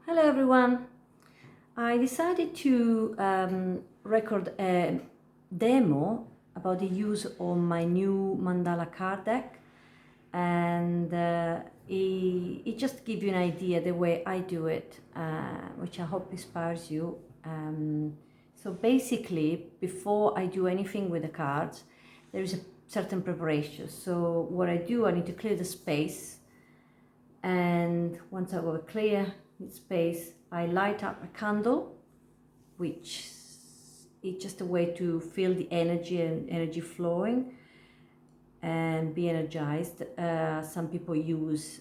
Hello everyone. I decided to record a demo about the use of my new Mandala card deck, and it just gives you an idea the way I do it, which I hope inspires you. So basically, before I do anything with the cards, there is a certain preparation. So what I do, I need to clear the space, and once I will clear space, I light up a candle, which is just a way to feel the energy and energy flowing and be energized. Some people use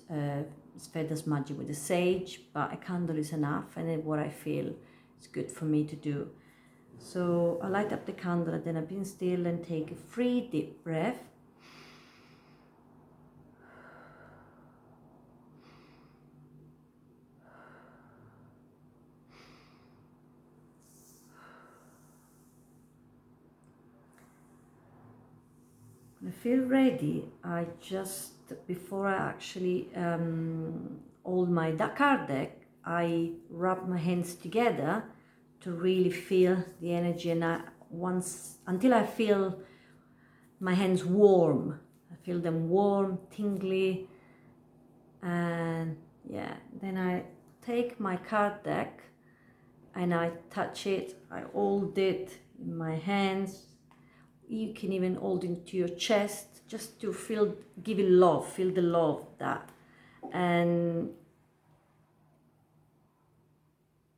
Sveda's magic with the sage, but a candle is enough, and then what I feel is good for me to do. So I light up the candle, and then I've been still and take a 3 deep breath. When I feel ready, I just, before I actually hold my card deck, I rub my hands together to really feel the energy, and until I feel my hands warm. I feel them warm, tingly, and yeah, then I take my card deck and I touch it, I hold it in my hands. You can even hold it to your chest just to feel, give it love, feel the love that. And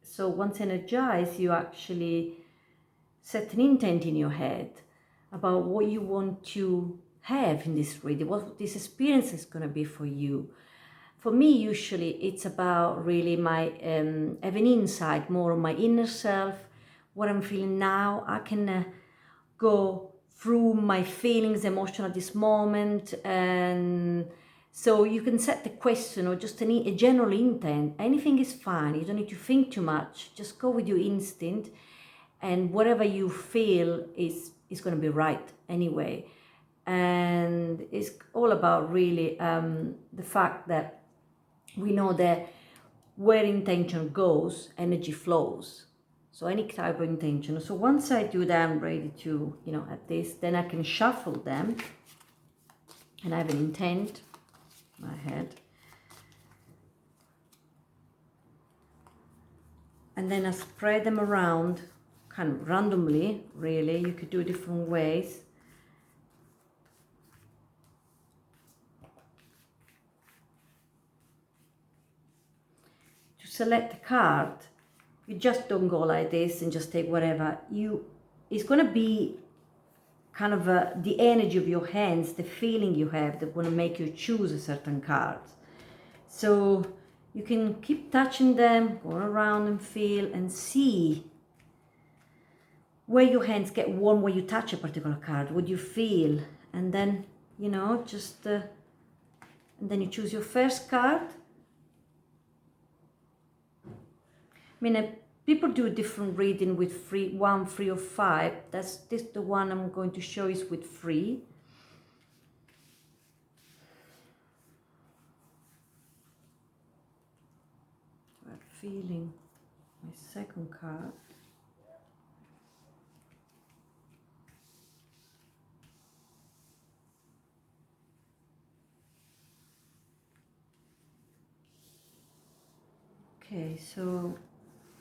so once energized, you actually set an intent in your head about what you want to have in this reading, what this experience is going to be for you. For me, usually it's about really my having insight more of my inner self, what I'm feeling now. I can go through my feelings, emotion at this moment, and so you can set the question or just a general intent. Anything is fine. You don't need to think too much. Just go with your instinct, and whatever you feel is going to be right anyway. And it's all about really the fact that we know that where intention goes, energy flows. So any type of intention. So once I do that, I'm ready to, at this, then I can shuffle them, and I have an intent in my head. And then I spread them around kind of randomly, really. You could do it different ways. To select a card, you just don't go like this and just take whatever. It's going to be kind of the energy of your hands, the feeling you have that going to make you choose a certain card. So you can keep touching them, go around and feel and see where your hands get warm when you touch a particular card, what you feel, and then, just, and then you choose your first card. I mean, people do a different reading with 1, 3, or 5. The one I'm going to show is with 3. I'm feeling my second card. Okay, so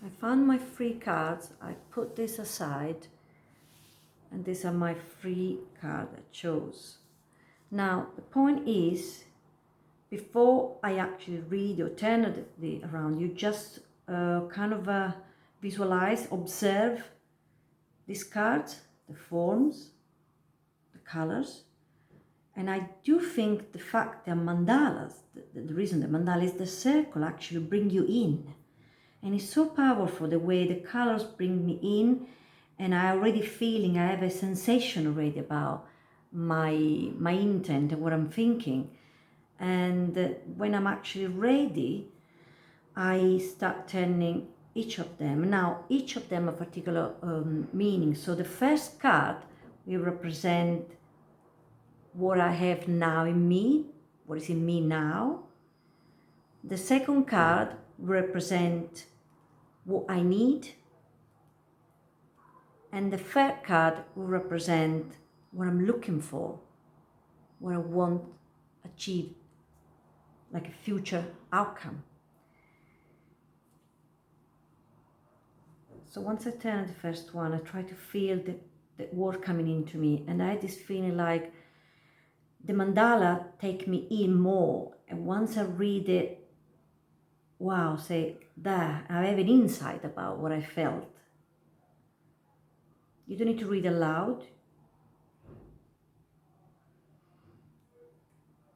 I found my 3 cards. I put this aside, and these are my 3 cards I chose. Now, the point is, before I actually read or turn it around, you just kind of visualize, observe these cards, the forms, the colors. And I do think the fact they're mandalas, the reason the mandala is the circle, actually bring you in. And it's so powerful the way the colors bring me in, and I have a sensation already about my intent and what I'm thinking. And when I'm actually ready, I start turning each of them. Now, each of them a particular meaning. So the first card will represent what I have now in me, what is in me now. The second card represent what I need, and the third card will represent what I'm looking for, what I want to achieve, like a future outcome. So once I turn the first one, I try to feel the word coming into me, and I had this feeling like the mandala take me in more, and once I read it, wow, say that I have an insight about what I felt. You don't need to read aloud,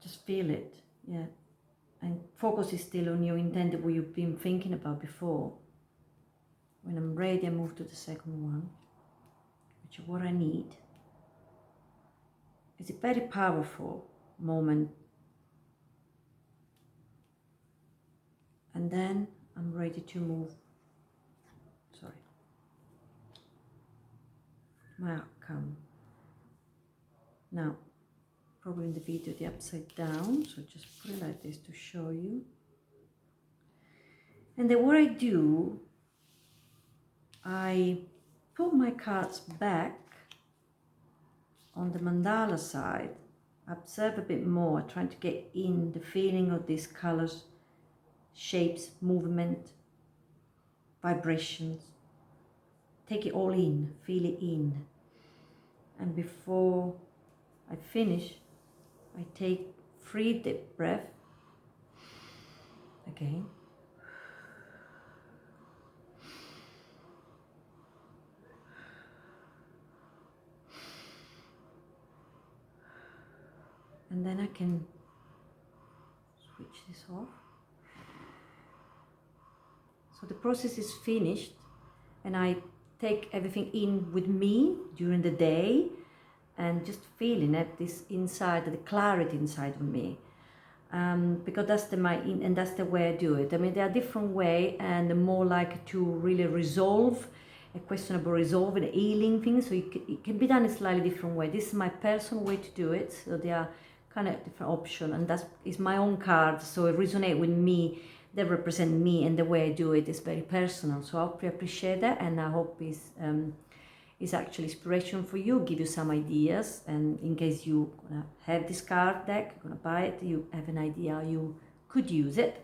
just feel it, yeah, and focus is still on your intent, what you've been thinking about before. When I'm ready, I move to the second one, which is what I need. It's a very powerful moment. And then I'm ready to move, my outcome. Now, probably in the video the upside down, so just put it like this to show you. And then what I do, I put my cards back on the mandala side, observe a bit more, trying to get in the feeling of these colors, shapes, movement, vibrations. Take it all in, feel it in. And before I finish, I take 3 deep breaths again. And then I can switch this off. So the process is finished, and I take everything in with me during the day and just feeling it, this inside, the clarity inside of me. Because that's that's the way I do it. I mean, there are different ways, and more like to really resolve a questionable resolve and healing things. So it can be done in a slightly different way. This is my personal way to do it. So there are kind of different options, and that is my own card. So it resonates with me. They represent me, and the way I do it is very personal. So I hope you appreciate that, and I hope it's actually inspiration for you, give you some ideas, and in case you have this card deck, you're gonna buy it, you have an idea how you could use it,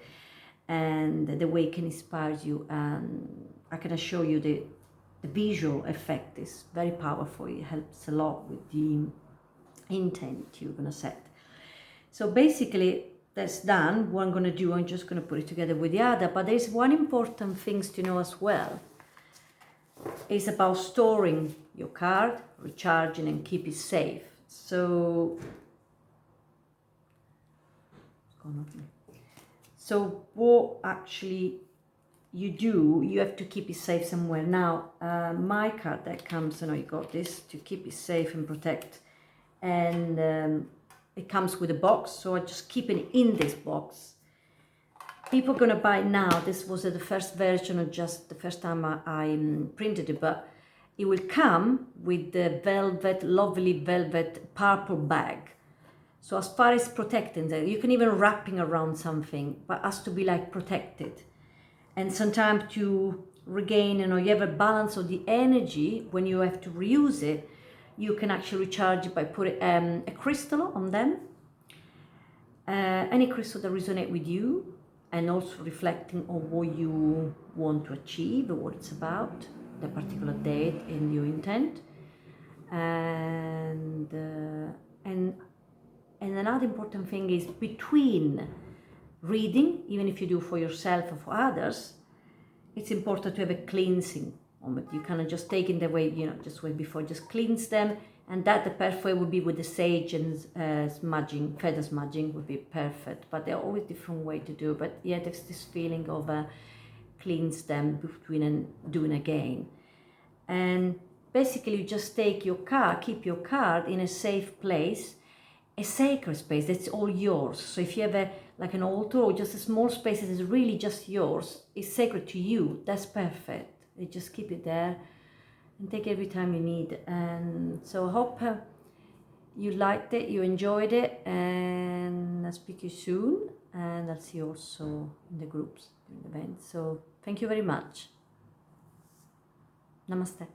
and the way it can inspire you. And I can assure you the visual effect is very powerful. It helps a lot with the intent you're gonna set. So basically that's done. What I'm gonna do, I'm just gonna put it together with the other, but there's one important thing to know as well. It's about storing your card, recharging, and keep it safe. So what actually you do, you have to keep it safe somewhere. Now, my card that comes, you got this to keep it safe and protect, and it comes with a box, so I just keep it in this box. People are gonna buy now. This was the first version, or just the first time I printed it, but it will come with the lovely velvet purple bag. So as far as protecting that, you can even wrapping around something, but has to be like protected. And sometimes to regain, you have a balance of the energy when you have to reuse it, you can actually recharge it by putting a crystal on them. Any crystal that resonates with you, and also reflecting on what you want to achieve, what it's about, the particular date and your intent. And another important thing is, between reading, even if you do for yourself or for others, it's important to have a cleansing moment. You kind of just take in the way, just way before, just cleanse them, and that the perfect way would be with the sage and smudging, feather smudging would be perfect. But there are always different ways to do. But yeah, there's this feeling of cleanse them between and doing again. And basically, you just take your card, keep your card in a safe place, a sacred space that's all yours. So if you have like an altar or just a small space that is really just yours, it's sacred to you, that's perfect. You just keep it there and take every time you need. And so I hope you liked it, you enjoyed it, and I'll speak to you soon, and I'll see you also in the groups. during the event. So thank you very much. Namaste.